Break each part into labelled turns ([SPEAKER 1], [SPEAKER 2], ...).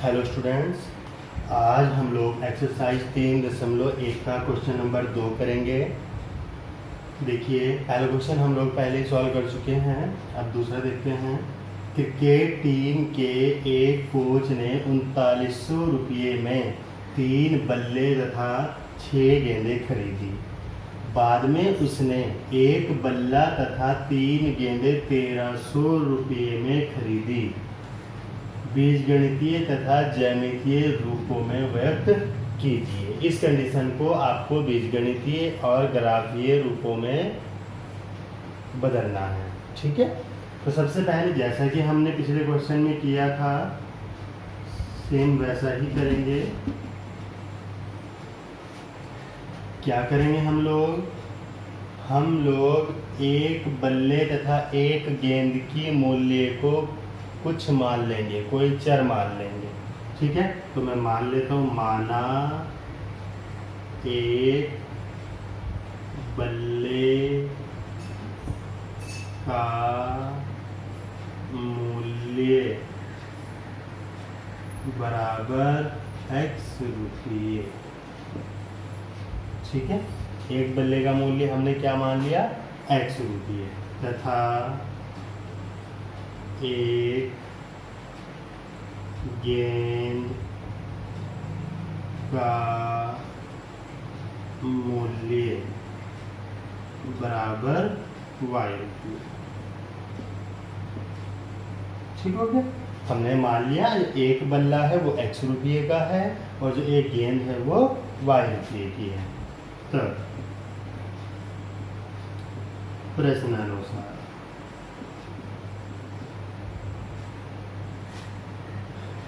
[SPEAKER 1] Hello students, आज हम लोग एक्सरसाइज 3.1 का क्वेश्चन नंबर 2 करेंगे। देखिए, पहला क्वेश्चन हम लोग पहले सॉल्व कर चुके हैं। अब दूसरा देखते हैं। क्रिकेट टीम के एक कोच ने 3900 रुपये में 3 बल्ले तथा 6 गेंदें खरीदी। बाद में उसने एक बल्ला तथा 3 गेंदें 1300 रुपये में खरीदी। बीजगणितीय तथा ज्यामितीय रूपों में व्यक्त कीजिए। इस कंडीशन को आपको बीजगणितीय और ग्राफीय रूपों में बदलना है। ठीक है, तो सबसे पहले जैसा कि हमने पिछले क्वेश्चन में किया था, सेम वैसा ही करेंगे। क्या करेंगे हम लोग एक बल्ले तथा एक गेंद की मूल्य को कुछ मान लेंगे, कोई चर मान लेंगे। ठीक है, तो मैं मान लेता हूँ, माना एक बल्ले का मूल्य बराबर x रुपये। ठीक है, एक बल्ले का मूल्य हमने क्या मान लिया, x रुपये, तथा एक गेंद का मूल्य बराबर y रुपये। ठीक हो गया। हमने मान लिया एक बल्ला है वो x रुपये का है और जो एक गेंद है वो y रुपये की है। तो प्रश्नानुसार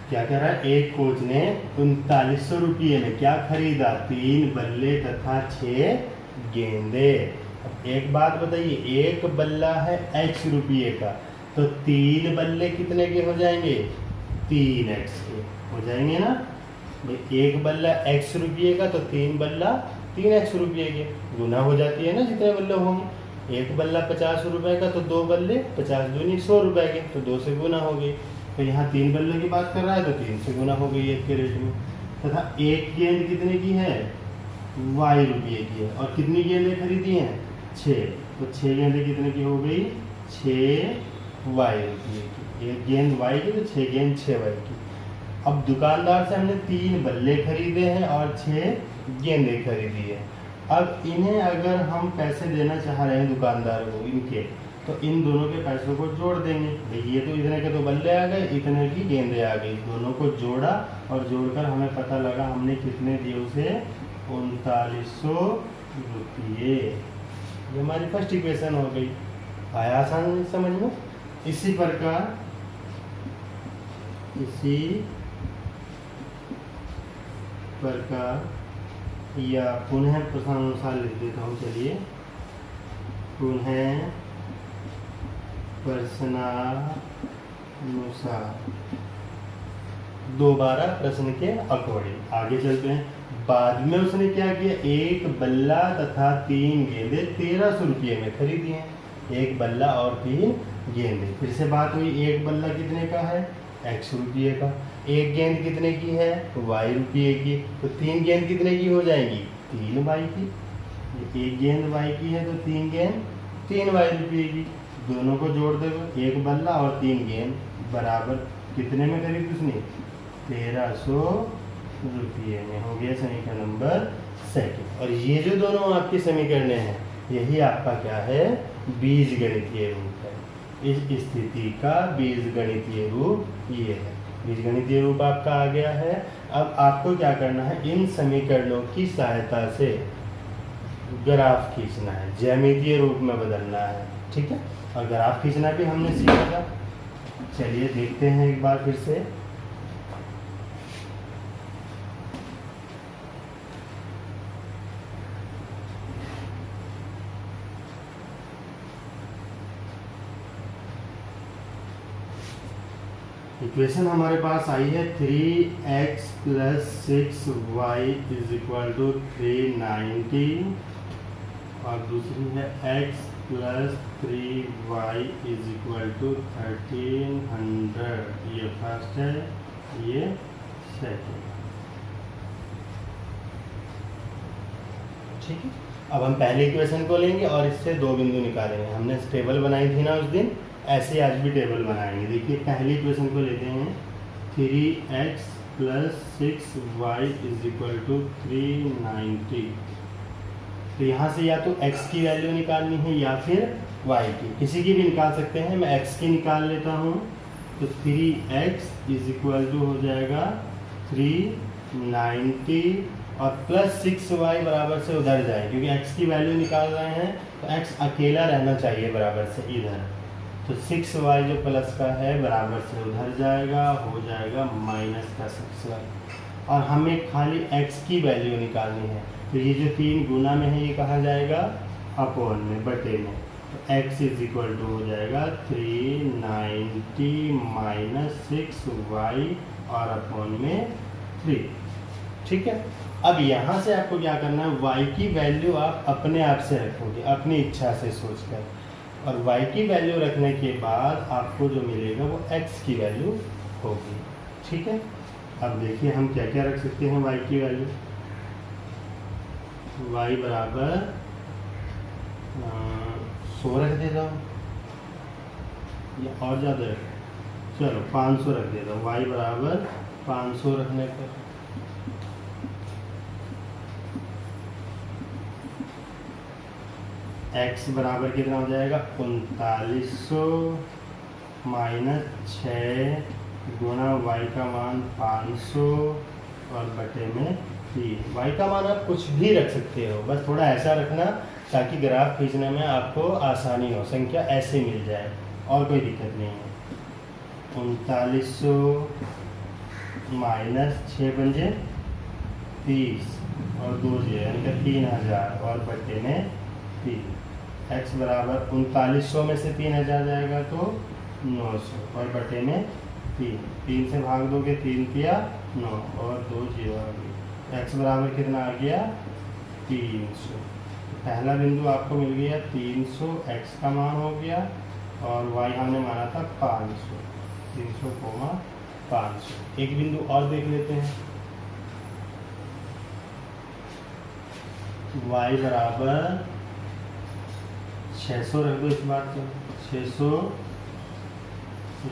[SPEAKER 1] क्या कह रहा है, एक कोच ने 3900 रुपये में क्या खरीदा, 3 बल्ले तथा 6 गेंदे। अब एक बात बताइए, एक बल्ला है x रुपये का, तो 3 बल्ले कितने के हो जाएंगे, 3x के हो जाएंगे ना भाई। एक बल्ला x रुपये का तो 3 बल्ला 3x रुपये के, गुना हो जाती है ना जितने बल्ले होंगे। एक बल्ला 50 रुपये का तो 2 बल्ले 50 दूनी 100 रुपये के, तो 2 से गुना हो गई। तो यहाँ 3 बल्लों की बात कर रहा है तो 3 से गुना हो गई एक के रेट में। तथा एक गेंद कितने की है, y रुपये की है, और कितनी गेंदें खरीदी हैं, 6। तो 6 गेंदें कितने की हो गई, 6 y रुपये की। एक गेंद y की तो 6 गेंद 6y की। अब दुकानदार से हमने 3 बल्ले खरीदे हैं और 6 गेंदें खरीदी है। अब इन्हें अगर हम पैसे देना चाह रहे हैं दुकानदार को इनके, तो इन दोनों के पैसों को जोड़ देंगे। ये तो इतने के तो बल्ले आ गए, इतने की गेंदें आ गई, दोनों को जोड़ा और जोड़कर हमें पता लगा हमने कितने दिए उसे, 3900 रुपये। ये हमारी फर्स्ट इक्वेशन हो गई। आया आसान समझ में। इसी प्रकार या पुनः प्रश्नानुसार लिख देता हूँ। चलिए, पुनः प्रश्नानुसार, दोबारा प्रश्न के अकॉर्डिंग आगे चलते हैं। बाद में उसने क्या किया, एक बल्ला तथा 3 गेंदें 1300 रुपये में खरीदी हैं। एक बल्ला और 3 गेंदें। फिर से बात हुई, एक बल्ला कितने का है, x रुपये का। एक गेंद कितने की है, y रुपये की। तो 3 गेंद कितने की हो जाएंगी, 3y की। एक गेंद y की है तो 3 गेंद 3y रुपये की। दोनों को जोड़ देंगे, एक बल्ला और 3 गेंद बराबर कितने में खरीदी उसने, 1300 रुपये में। हो गया समीकरण नंबर 2। और ये जो दोनों आपके समीकरण हैं, यही आपका क्या है, बीजगणितीय रूप है। इस स्थिति का बीजगणितीय रूप ये है। बीजगणितीय रूप आपका आ गया है। अब आपको क्या करना है, इन समीकरणों की सहायता से ग्राफ खींचना है, ज्यामितीय रूप में बदलना है। ठीक है, और ग्राफ खींचना भी हमने सीखा था। चलिए देखते हैं एक बार फिर से। इक्वेशन हमारे पास आई है 3x + 6y = 390, और दूसरी है x + 3y = 1300। ये फर्स्ट है, ये 6 ठीक है। अब हम पहले इक्वेशन को लेंगे और इससे दो बिंदु निकालेंगे। हमने टेबल बनाई थी ना उस दिन, ऐसे आज भी टेबल बनाएंगे। देखिए पहली इक्वेशन को लेते हैं 3x + 6y = 390। तो यहाँ से या तो x की वैल्यू निकालनी है या फिर y की, किसी की भी निकाल सकते हैं। मैं x की निकाल लेता हूँ। तो 3x = हो जाएगा 390 और +6y बराबर से उधर जाए, क्योंकि x की वैल्यू निकाल रहे हैं तो x अकेला रहना चाहिए बराबर से इधर। तो 6y जो प्लस का है बराबर से उधर जाएगा, हो जाएगा -6y। और हमें खाली x की वैल्यू निकालनी है, तो ये जो 3 गुना में है ये कहा जाएगा अपॉन में, बटे में। तो x = हो जाएगा 390 - 6y और अपॉन में 3। ठीक है। अब यहाँ से आपको क्या करना है, y की वैल्यू आप अपने आप से रखोगे अपनी इच्छा से सोचकर, और y की वैल्यू रखने के बाद आपको जो मिलेगा वो x की वैल्यू होगी। ठीक है। अब देखिए हम क्या क्या रख सकते हैं y की वैल्यू। y बराबर 100 रख देता हूँ या और ज़्यादा रख, चलो 500 रख देता हूँ। y बराबर 500 रखने पर x बराबर कितना हो जाएगा 3900 - 6 गुणा y का मान 500 और बटे में 3। y का मान आप कुछ भी रख सकते हो, बस थोड़ा ऐसा रखना ताकि ग्राफ खींचने में आपको आसानी हो, संख्या ऐसे मिल जाए, और कोई दिक्कत नहीं है। 3900 - 6 पंजे 30 और 2 0 यानी कि 3000 और बटे में 3। x बराबर 3900 में से 3000 जाएगा तो 900 और बटे में 3 से भाग दोगे 3 किया 9 और 2 0 आ गई। x बराबर कितना आ गया 300। पहला बिंदु आपको मिल गया 300, x का मान हो गया, और y हमने माना था 500, 300, 500। एक बिंदु और देख लेते हैं। y बराबर 600 रख दो इस बात को, 600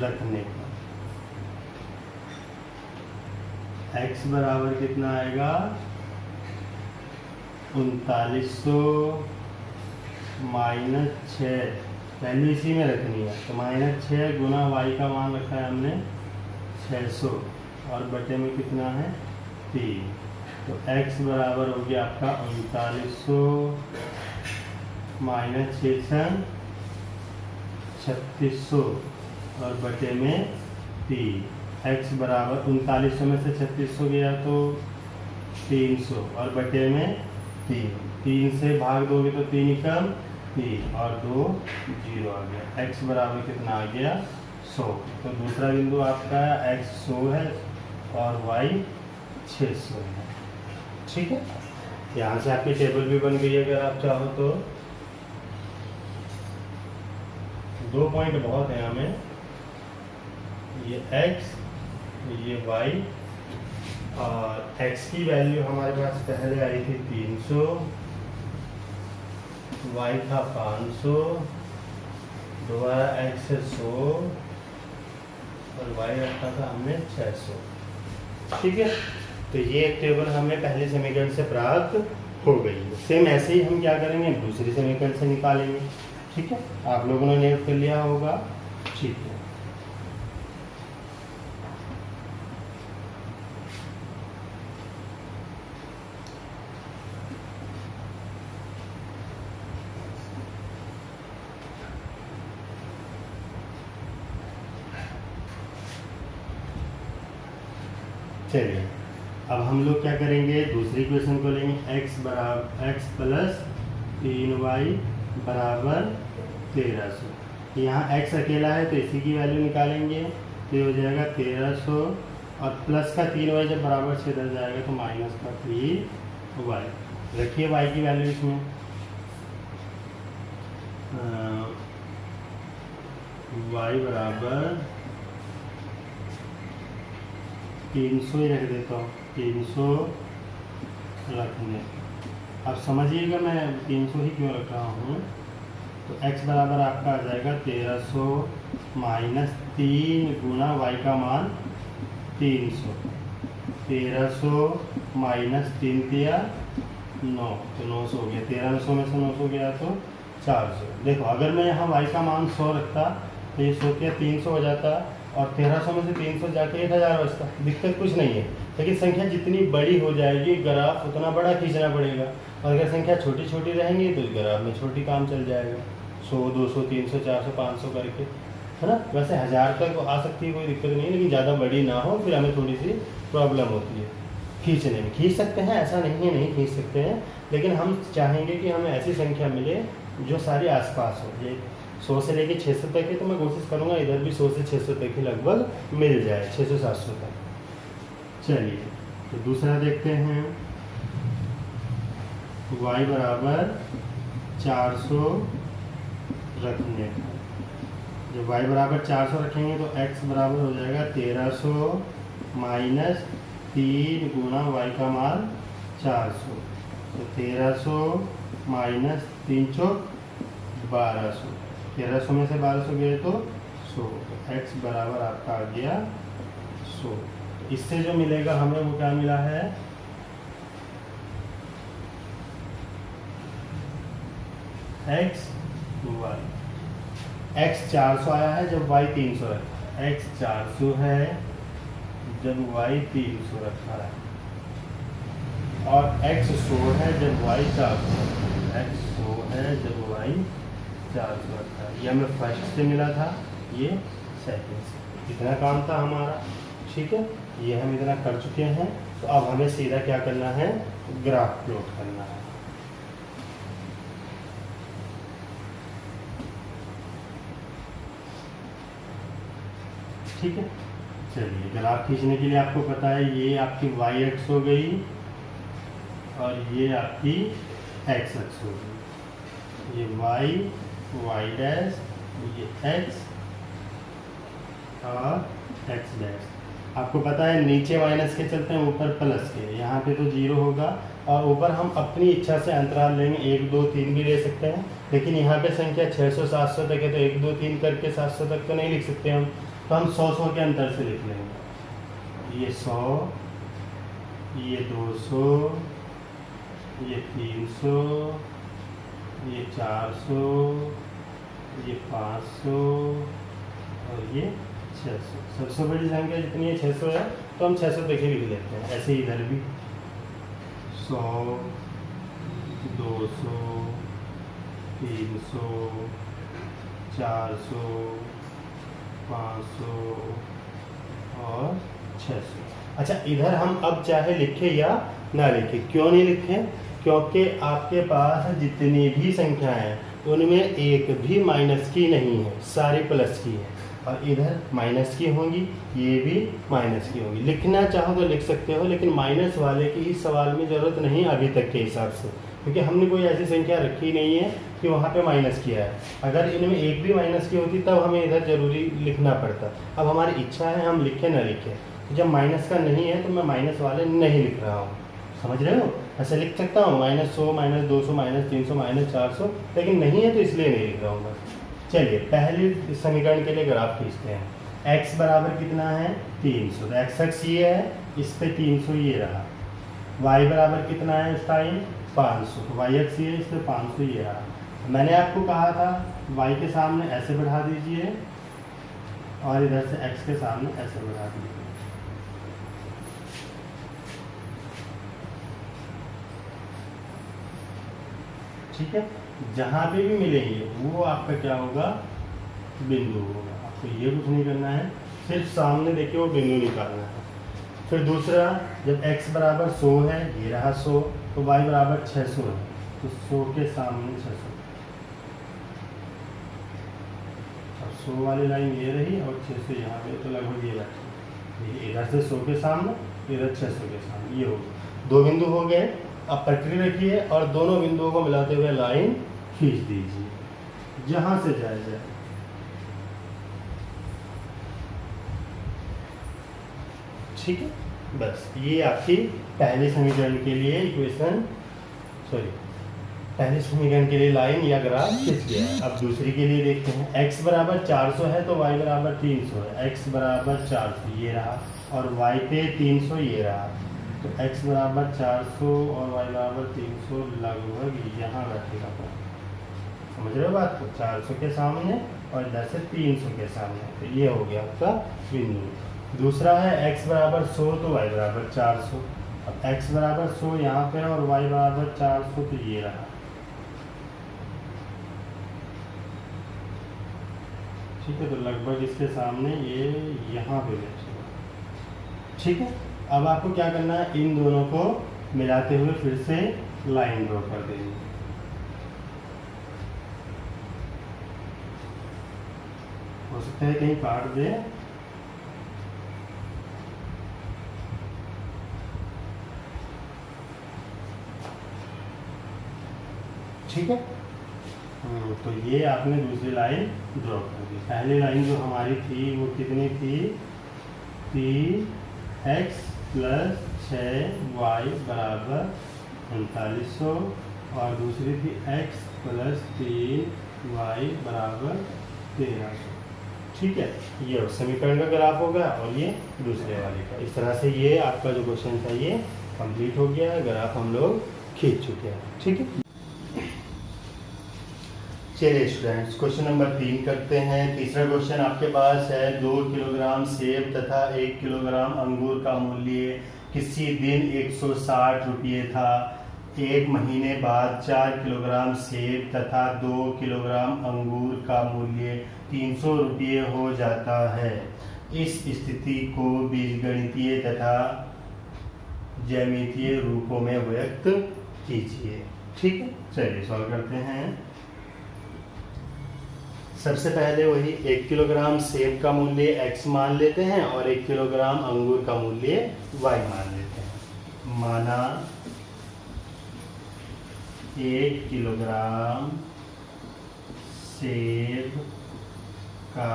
[SPEAKER 1] रखने पर x बराबर कितना आएगा 3900 - 6, वैल्यू इसी में रखनी है। तो -6 गुना y का मान रखा है हमने 600 और बटे में कितना है 3। तो x बराबर हो गया आपका 3900 - 6 3600 और बटे में 3। x बराबर 3900 में से 3600 गया तो 300 और बटे में 3 से भाग दोगे तो 3 कम 3 और 2 0 आ गया। x बराबर कितना आ गया 100। तो दूसरा बिंदु आपका x 100 है और y 600 है। ठीक है। यहाँ से आपकी टेबल भी बन गई है। अगर आप चाहो तो 2 पॉइंट बहुत है हमें, ये x ये y, और x की वैल्यू हमारे पास पहले आई थी 300, y था 500, दोबारा x 100 और y रखा था हमने 600। ठीक है। तो ये एक टेबल हमें पहले समीकरण से प्राप्त हो गई है। सेम ऐसे ही हम क्या करेंगे दूसरी समीकरण से निकालेंगे। ठीक है। आप लोगों ने नोट कर लिया होगा। ठीक है। चलिए अब हम लोग क्या करेंगे, दूसरी क्वेश्चन को लेंगे। x + 3y बराबर 1300। यहाँ x अकेला है तो इसी की वैल्यू निकालेंगे, तो ये हो जाएगा 1300 और प्लस का 3y जब बराबर से इधर जाएगा तो माइनस का 3y। रखिए y की वैल्यू इसमें, y बराबर 300 ही रख देता हूँ, 300 रखने। अब समझिएगा मैं 300 ही क्यों रख रहा हूँ। तो x बराबर आपका आ जाएगा 1300 माइनस 3 गुना y का मान 300। 1300 माइनस 3 दिया 9, तो 900 हो गया। 1300 में से 900 गया तो 400। देखो अगर मैं यहाँ y का मान 100 रखता तो ये 100 के 300 हो जाता, और 1300 में से 300 जाके 1000 बचता। दिक्कत कुछ नहीं है, लेकिन संख्या जितनी बड़ी हो जाएगी ग्राफ उतना बड़ा खींचना पड़ेगा, और अगर संख्या छोटी छोटी रहेंगी तो ग्राफ में छोटी काम चल जाएगा। 100 200 300 400 500 करके, है ना। वैसे 1000 तक आ सकती है, कोई दिक्कत नहीं है, लेकिन ज़्यादा बड़ी ना हो, फिर हमें थोड़ी सी प्रॉब्लम होती है खींचने में। खींच सकते हैं, ऐसा नहीं है नहीं खींच सकते हैं, लेकिन हम चाहेंगे कि हमें ऐसी संख्या मिले जो सारी आसपास हो। ये 100 से लेके 600 तक है, तो मैं कोशिश करूँगा इधर भी 100 से 600 तक ही लगभग मिल जाए, 600 700 तक। चलिए तो दूसरा देखते हैं। y बराबर 400 रखने का, जब y बराबर 400 रखेंगे तो x बराबर हो जाएगा 1300 माइनस 3 गुना y का मान 400। तो 1300 माइनस 3 चौक 1200, 1300 में से 1200 गए तो 100। x बराबर आपका आ गया 100। इससे जो मिलेगा हमें वो क्या मिला है, x y। x 400 आया है जब y 300 रखा है, x 400 है जब y 300 रखा है, और x 100 है जब y 400, x 100 है जब y 400 रखा है। ये हमें फर्स्ट से मिला था, ये सेकंड से। इतना काम था हमारा, ठीक है। ये हम इतना कर चुके हैं, तो अब हमें सीधा क्या करना है, ग्राफ प्लॉट करना है। ठीक है, चलिए ग्राफ खींचने के लिए आपको पता है ये आपकी y अक्ष हो गई और ये आपकी x अक्ष हो गई। ये y डैश, ये x और x डैश। आपको पता है नीचे माइनस के चलते हैं, ऊपर प्लस के। यहाँ पे तो 0 होगा, और ऊपर हम अपनी इच्छा से अंतराल लेंगे, 1 2 3 भी ले सकते हैं, लेकिन यहाँ पे संख्या 600 700 तक है, तो 1 2 3 करके 700 तक तो नहीं लिख सकते हम, तो हम 100 के अंतर से लिख लेंगे। ये 100, ये 200, ये 300, ये 400, ये 500 और ये 600। सबसे बड़ी संख्या जितनी है 600 है, तो हम 600 तक ही लिख लेते हैं। ऐसे ही इधर भी 100 200 300 400 500 और 600। अच्छा, इधर हम अब चाहे लिखें या ना लिखें। क्यों नहीं लिखें? क्योंकि आपके पास जितनी भी संख्याएं हैं उनमें एक भी माइनस की नहीं है, सारी प्लस की है। और इधर माइनस की होंगी, ये भी माइनस की होंगी। लिखना चाहो तो लिख सकते हो, लेकिन माइनस वाले की इस सवाल में ज़रूरत नहीं अभी तक के हिसाब से, क्योंकि हमने कोई ऐसी संख्या रखी नहीं है कि वहाँ पे माइनस किया है। अगर इनमें एक भी माइनस की होती तब हमें इधर ज़रूरी लिखना पड़ता। अब हमारी इच्छा है हम लिखें ना लिखें। जब माइनस का नहीं है तो मैं माइनस वाले नहीं लिख रहा हूँ, समझ रहे हो? ऐसे लिख सकता हूँ -100 -200 -300 -400, लेकिन नहीं है तो इसलिए नहीं लिख रहा हूँ बस। चलिए पहले समीकरण के लिए ग्राफ खींचते हैं। x बराबर कितना है 300, तो x अक्ष ये है, इस पे 300 ये रहा। y बराबर कितना है इस टाइम 500, तो y अक्ष ये है, इस पे 500 ये रहा। मैंने आपको कहा था y के सामने ऐसे बढ़ा दीजिए और इधर से x के सामने ऐसे बढ़ा दीजिए। ठीक है, जहाँ पे भी मिलेंगे वो आपका क्या होगा, बिंदु होगा। आपको ये कुछ नहीं करना है, सिर्फ सामने देखिए वो बिंदु निकालना है। फिर दूसरा, जब x बराबर 100 है, ये रहा 100, तो y बराबर 600 है, तो 100 के सामने 600। अब 100 वाली लाइन ये रही और 600 यहाँ पे, तो लगभग ये बैठी। इधर से 100 के सामने, इधर 600 के सामने, ये हो गया। 2 बिंदु हो गए। अब पटरी रखिए और दोनों बिंदुओं को मिलाते हुए लाइन खींच दीजिए, जहां से जाए। ठीक है, बस ये आपकी पहले समीकरण के लिए इक्वेशन, सॉरी पहले समीकरण के लिए लाइन या ग्राफ खींच गया। अब दूसरी के लिए देखते हैं। x बराबर 400 है तो y बराबर 300 है। x बराबर 400 ये रहा और y पे 300 ये रहा, तो x बराबर 400 और y बराबर 300 लगभग यहाँ रखेगा। समझ रहे हो बात को? 400 के सामने और इधर से 300 के सामने, तो ये हो गया आपका बिंदु। दूसरा है x बराबर 100 तो y बराबर 400। अब x बराबर 100 यहाँ पे और y बराबर 400, तो ये रहा। ठीक है, तो लगभग इसके सामने ये यहाँ पे बैठेगा। ठीक है, अब आपको क्या करना है, इन दोनों को मिलाते हुए फिर से लाइन ड्रॉ कर देंगे। हो सकता है कहीं काट दे, ठीक है। तो ये आपने दूसरी लाइन ड्रॉ कर दी। पहली लाइन जो हमारी थी वो कितनी थी, x प्लस 6y बराबर 3900 और दूसरी थी x प्लस 3y बराबर 1300। ठीक है, ये समीकरण का ग्राफ होगा और ये दूसरे वाले का। इस तरह से ये आपका जो क्वेश्चन था ये कंप्लीट हो गया है, ग्राफ हम लोग खींच चुके हैं। ठीक है, चलिए स्टूडेंट्स क्वेश्चन नंबर 3 करते हैं। तीसरा क्वेश्चन आपके पास है, 2 किलोग्राम सेब तथा 1 किलोग्राम अंगूर का मूल्य किसी दिन 160 रुपये था। एक महीने बाद 4 किलोग्राम सेब तथा 2 किलोग्राम अंगूर का मूल्य 300 रुपये हो जाता है। इस स्थिति को बीजगणितीय तथा ज्यामितीय रूपों में व्यक्त कीजिए। ठीक है, चलिए सॉल्व करते हैं। सबसे पहले वही 1 किलोग्राम सेब का मूल्य x मान लेते हैं और 1 किलोग्राम अंगूर का मूल्य y मान लेते हैं। माना 1 किलोग्राम सेब का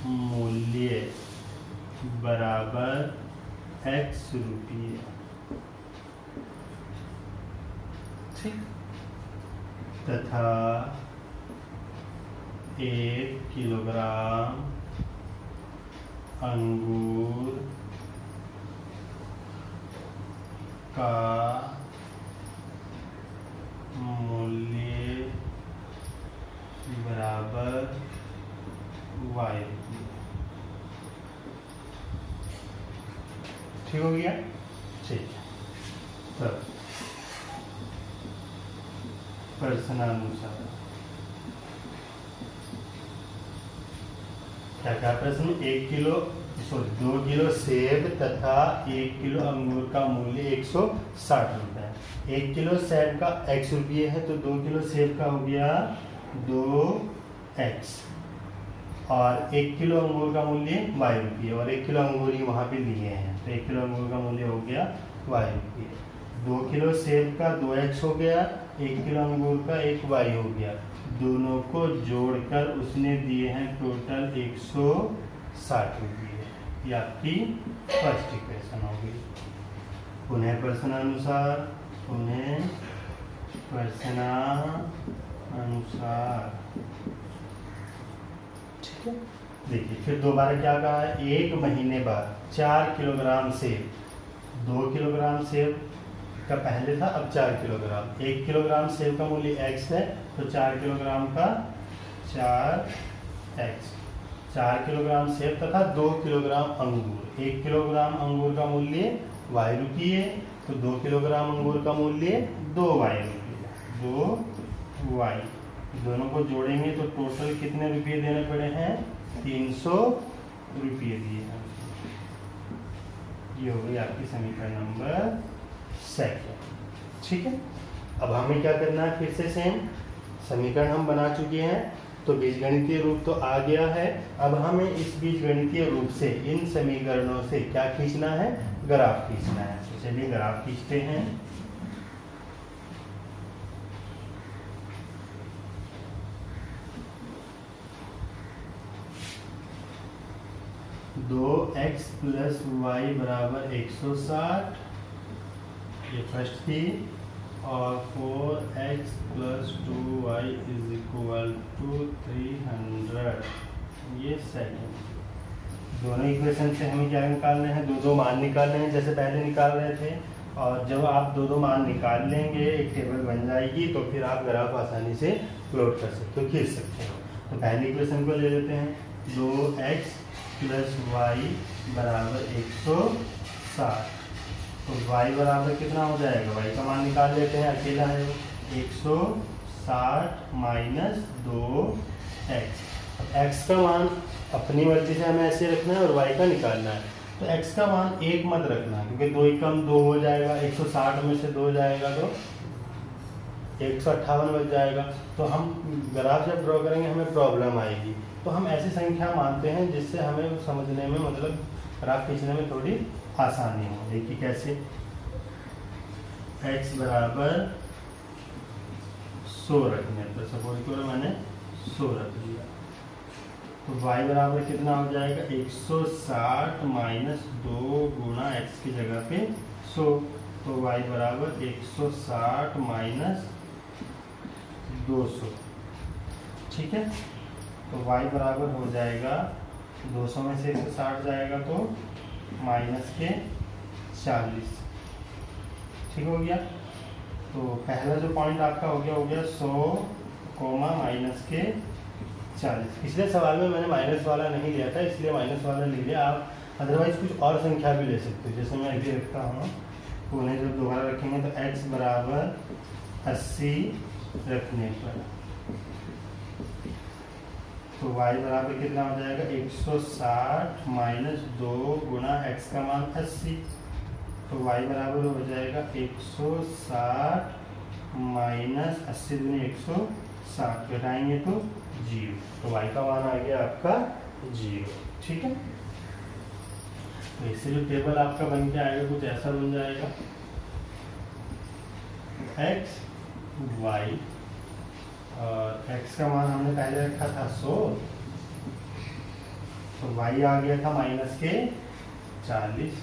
[SPEAKER 1] मूल्य बराबर x रुपये। ठीक, तथा 1 किलोग्राम अंगूर का मूल्य बराबर y। ठीक हो गया? ठीक, तब प्रश्नानुसार क्या प्रश्न, 2 किलो सेब तथा 1 किलो अंगूर का मूल्य 160 रुपये। 1 किलो सेब का x रुपये है तो 2 किलो सेब का हो गया 2x और 1 किलो अंगूर का मूल्य y रुपये और 1 किलो अंगूर ही वहाँ पे लिए हैं तो 1 किलो अंगूर का मूल्य हो गया y रुपये। 2 किलो सेब का 2x हो गया, 1 किलो अंगूर का 1y हो गया। दोनों को जोड़कर उसने दिए हैं टोटल 160 रुपये। ये आपकी फर्स्ट इक्वेशन हो गई। पुनः प्रश्नानुसार ठीक है, देखिए फिर दोबारा क्या कहा है, 1 महीने बाद 4 किलोग्राम सेब, 2 किलोग्राम सेब का पहले था, अब 4 किलोग्राम। 1 किलोग्राम सेब का मूल्य x है तो 4 किलोग्राम का 4x। 4 किलोग्राम सेब तथा 2 किलोग्राम अंगूर। 1 किलोग्राम अंगूर का मूल्य y रुपये तो 2 किलोग्राम अंगूर का मूल्य 2y रुपये, 2y। दोनों को जोड़ेंगे तो टोटल कितने रुपये देने पड़े हैं, 300 रुपये दिए हैं। ये हो गई आपकी समीकरण नंबर 2। ठीक है, अब हमें क्या करना है, फिर से सेम समीकरण हम बना चुके हैं तो बीजगणितीय रूप तो आ गया है। अब हमें इस बीजगणितीय रूप से इन समीकरणों से क्या खींचना है, ग्राफ खींचना है। तो चलिए ग्राफ खींचते हैं। 2x प्लस वाई बराबर 160, ये फर्स्ट थी, और 4x plus 2y is equal to 300, ये सेकंड। दोनों इक्वेशन से हमें क्या निकालने हैं, दो मान निकालने हैं जैसे पहले निकाल रहे थे। और जब आप दो मान निकाल लेंगे, एक टेबल बन जाएगी, तो फिर आप ग्राफ आसानी से प्लॉट कर सकते हो, खींच सकते हो। तो पहली इक्वेशन को ले लेते हैं, 2x प्लस वाई बराबर 160। तो y बराबर कितना हो जाएगा, y का मान निकाल लेते हैं, अकेला है 160 माइनस 2x। x का मान अपनी मर्जी से हमें ऐसे रखना है और y का निकालना है। तो x का मान एक मत रखना, क्योंकि 2 ही कम 2 हो जाएगा, 160 में से 2 जाएगा तो 158 बच जाएगा। तो हम ग्राफ जब ड्रॉ करेंगे हमें प्रॉब्लम आएगी, तो हम ऐसी संख्या मानते हैं जिससे हमें समझने में, मतलब ग्राफ खींचने में थोड़ी आसानी हो। देखिए कैसे, x बराबर 100 रखने पर, सपोज करो मैंने 100 रख लिया, तो y बराबर कितना हो जाएगा, 160 माइनस 2 गुणा x की जगह पे 100। तो y बराबर 160 माइनस 200, ठीक है। तो y बराबर हो जाएगा 200 में से 160 जाएगा तो माइनस के 40, ठीक हो गया। तो पहला जो पॉइंट आपका हो गया 100 माइनस के 40। पिछले सवाल में मैंने माइनस वाला नहीं लिया था, इसलिए माइनस वाला ले लिया। आप अदरवाइज कुछ और संख्या भी ले सकते हो, जैसे मैं अभी रखता हूँ, तो उन्हें जब दोबारा रखेंगे तो x बराबर 80 रखने पर, तो y बराबर कितना हो जाएगा, 160 माइनस 2 गुणा x का मान 80। तो y बराबर हो जाएगा 160 माइनस 80 गुने 160, घटाएंगे तो 0। तो y का मान आ गया आपका 0, ठीक है। तो इससे जो टेबल आपका बन के आएगा कुछ ऐसा बन जाएगा, x y, और x का मान हमने पहले रखा था 100, तो y आ गया था माइनस के 40।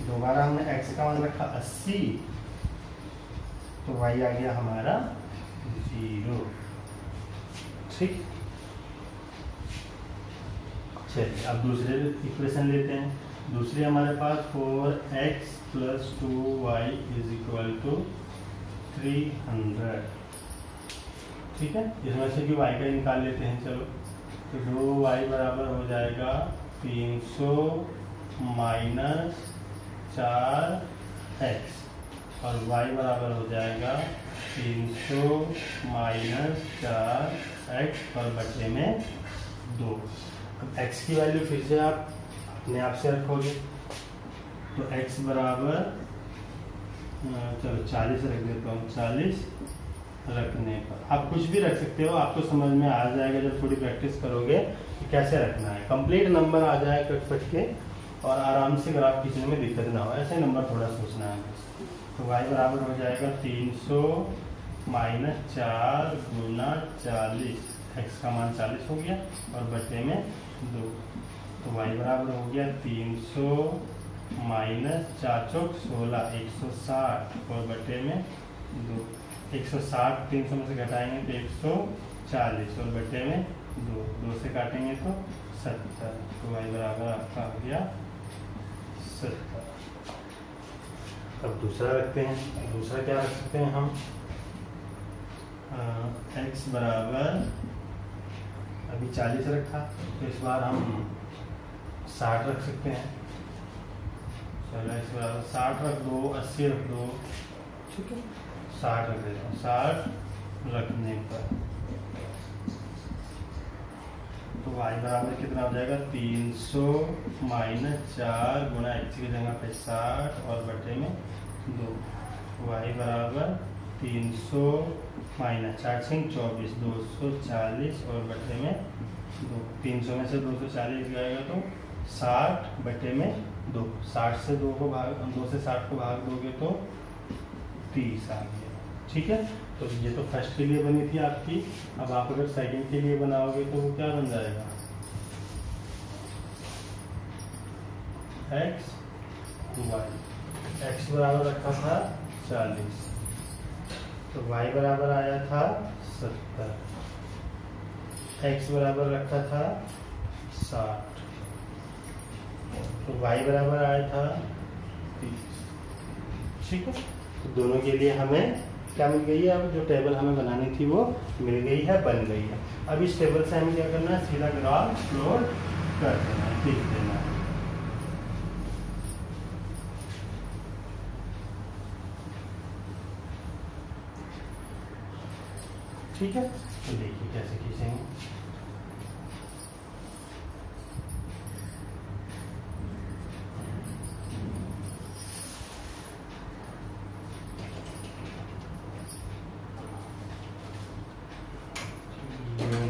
[SPEAKER 1] दोबारा हमने x का मान रखा 80, तो y आ गया हमारा 0, ठीक। चलिए अब दूसरे इक्वेशन लेते हैं। दूसरी हमारे पास 4x plus 2y is equal to 300, ठीक है। इसमें से भी y का निकाल लेते हैं, चलो। तो 2y बराबर हो जाएगा 300 माइनस 4x, और y बराबर हो जाएगा 300 माइनस 4x और बचे में 2। अब x की वैल्यू फिर से आप अपने आप से रखोगे, तो x बराबर, चलो 40 रख देता हूँ, 40 रखने पर आप कुछ भी रख सकते हो, आपको समझ में आ जाएगा जब थोड़ी प्रैक्टिस करोगे कि कैसे रखना है। कंप्लीट नंबर आ जाए कट कट के, और आराम से ग्राफ खींचने में दिक्कत ना हो, ऐसे नंबर थोड़ा सोचना है। तो y बराबर हो जाएगा 300 माइनस 4 गुना 40, x का मान 40 हो गया और बचे में 2। तो y बराबर हो गया 300 माइनस 4 चौक 16, 160 और बटे में 2। 160 300 में से घटाएंगे तो 140 और बटे में 2 से काटेंगे तो 70। तो y बराबर आपका हो गया 70। अब दूसरा रखते हैं। दूसरा क्या रख सकते हैं हम, x बराबर अभी 40 रखा, तो इस बार हम 60 रख सकते हैं। चलो इस बार 60 रख दो, 80 रख दो, ठीक है। 60 रख देता हूँ। 60 रखने पर तो y बराबर कितना हो जाएगा, 300 माइनस 4 गुणा x की जगह पे 60 और बटे में 2। y बराबर 300 माइनस 4 से 24, 240 और बटे में 2। 300 में से 240 जाएगा तो 60 बटे में 2। 60 से 2 से 60 को भाग दोगे तो 30 आ गया, ठीक है। तो ये तो फर्स्ट के लिए बनी थी आपकी। अब आप अगर सेकंड के लिए बनाओगे तो वो क्या बन जाएगा, एक्स वाई। एक्स बराबर रखा था 40, तो वाई बराबर आया था 70, एक्स बराबर रखा था 60, तो वाई बराबर आया था 30। ठीक है, तो दोनों के लिए हमें क्या मिल गई है, अब जो टेबल हमें बनानी थी वो मिल गई है, बन गई है। अब इस टेबल से हमें क्या करना है, सीधा ग्राफ प्लॉट कर देना है, लिख देना है। ठीक है, तो देखिए कैसे खींचेंगे।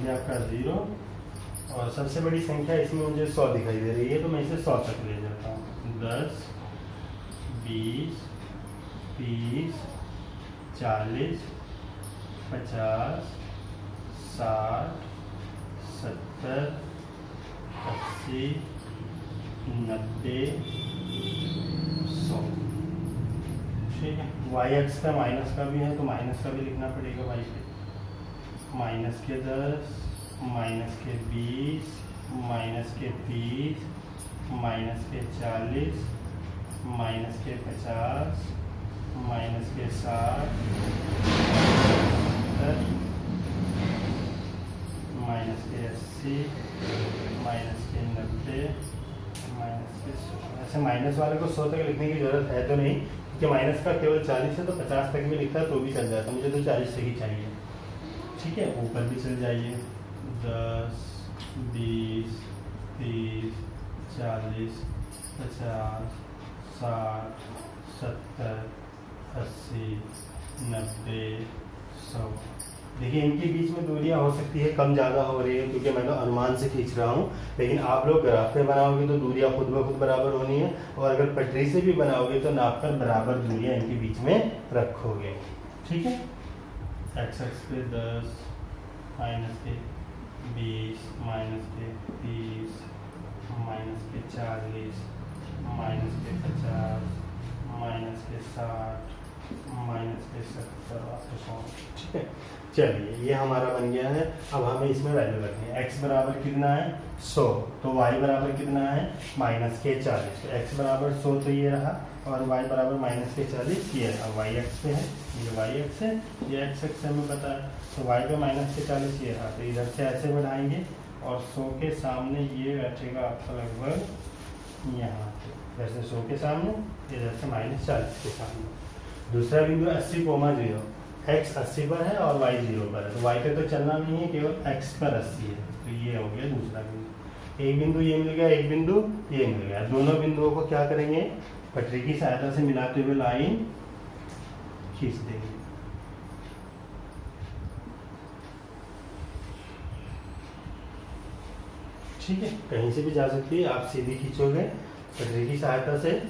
[SPEAKER 1] आपका 0 और सबसे बड़ी संख्या इसमें मुझे 100 दिखाई दे रही है, तो मैं इसे 100 तक ले जाता हूँ। 10, 20, 30, 40, 50, 60, 70, 80, 90, 100। ठीक है, वाई एक्स का माइनस का भी है, तो माइनस का भी लिखना पड़ेगा। वाई पे माइनस के 10, माइनस के 20, माइनस के 30, माइनस के 40, माइनस के 50, माइनस के 60, माइनस के 80, माइनस के 90, माइनस के 100। ऐसे माइनस वाले को 100 तक लिखने की जरूरत है तो नहीं, क्योंकि माइनस का केवल 40 है, तो 50 तक भी लिखता है तो भी चल जाता है। मुझे तो 40 से ही चाहिए। ठीक है, ऊपर भी चल जाइए। 10, 20, 30, 40, 50, 60, 70, 80, 90, 100। देखिए इनके बीच में दूरियां हो सकती है कम ज़्यादा हो रही है, क्योंकि मैं तो अनुमान से खींच रहा हूँ। लेकिन आप लोग ग्राफ पे बनाओगे तो दूरियां खुद ब खुद बराबर होनी है, और अगर पटरी से भी बनाओगे तो नाप कर बराबर दूरियां इनके बीच में रखोगे। ठीक है, एक्स एक्स पे 10, माइनस के 20, माइनस के 30, माइनस के 40, माइनस के 50, माइनस के 60, माइनस के 70। ठीक है, चलिए ये हमारा बन गया है। अब हमें इसमें वैल्यू रखनी है। x बराबर कितना है 100, तो y बराबर कितना है माइनस के 40। तो x बराबर 100 तो ये रहा, और y बराबर माइनस के 40 ये रहा। y x पे है, ये y x है, ये x x हमें पता है, तो y पे माइनस के 40 ये रहा। तो इधर से ऐसे बढ़ाएंगे और 100 के सामने ये बैठेगा आपका लगभग यहाँ पे, इधर से 100 के सामने, इधर से माइनस 40 के सामने। दूसरा बिंदु 80,0, x 80 पर है और y 0 पर है, तो y पे तो चलना नहीं है, केवल x पर 80 है। तो ये हो गया दूसरा बिंदु। एक बिंदु ये मिल गया, एक बिंदु ये मिल गया। दोनों बिंदुओं को क्या करेंगे, पटरी की सहायता से मिलाते हुए लाइन खींच देंगे। ठीक है, कहीं से भी जा सकती है, आप सीधी खींचोगे पटरी की सहायता से।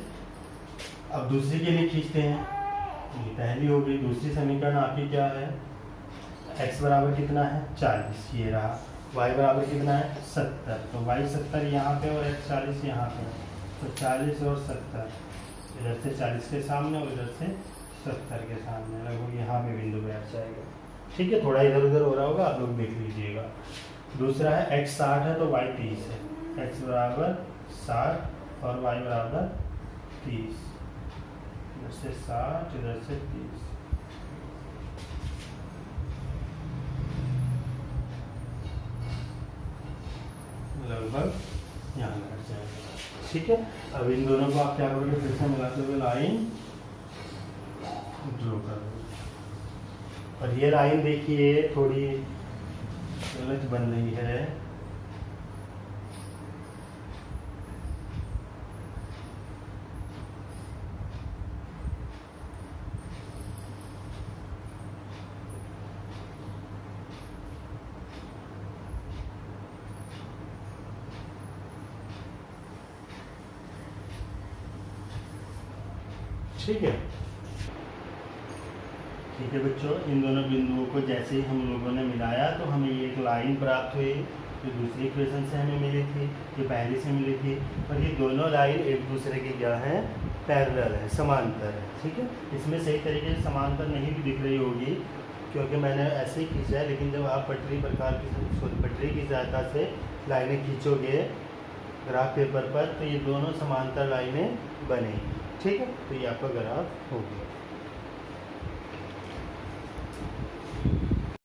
[SPEAKER 1] अब दूसरी के लिए खींचते हैं। ये पहली हो गई। दूसरी समीकरण आपकी क्या है, x बराबर कितना है 40 ये रहा, y बराबर कितना है 70, तो y 70 यहाँ पे और x 40 यहाँ पे, तो 40 और 70, इधर से 40 के सामने और इधर से 70 के सामने, लगभग यहाँ पे बिंदु बैठ जाएगा। ठीक है, थोड़ा इधर उधर हो रहा होगा, आप लोग देख लीजिएगा। दूसरा है x 60 है तो y 30 है, x बराबर 60 और y बराबर 30, इधर से 60 इधर से 30। लगभग यहाँ लग जाएगा। ठीक है, अब इन दोनों को आप क्या करोगे, फिर से मिलाते हुए लाइन ड्रॉ करोगे। और ये लाइन देखिए थोड़ी गलत बन रही है। ठीक है, ठीक है बच्चों, इन दोनों बिंदुओं को जैसे ही हम लोगों ने मिलाया तो हमें ये एक लाइन प्राप्त हुई। जो दूसरी इक्वेशन से हमें मिली थी, ये पहली से मिली थी, और ये दोनों लाइन एक दूसरे के क्या है, पैरेलल है, समांतर है। ठीक है, इसमें सही तरीके से समांतर नहीं भी दिख रही होगी क्योंकि मैंने ऐसे ही खींचा है, लेकिन जब आप पटरी की सहायता से लाइनें खींचोगे ग्राफ पेपर पर तो ये दोनों समांतर लाइनें बनेगी। ठीक है, तो ये आपका ग्राफ हो गया।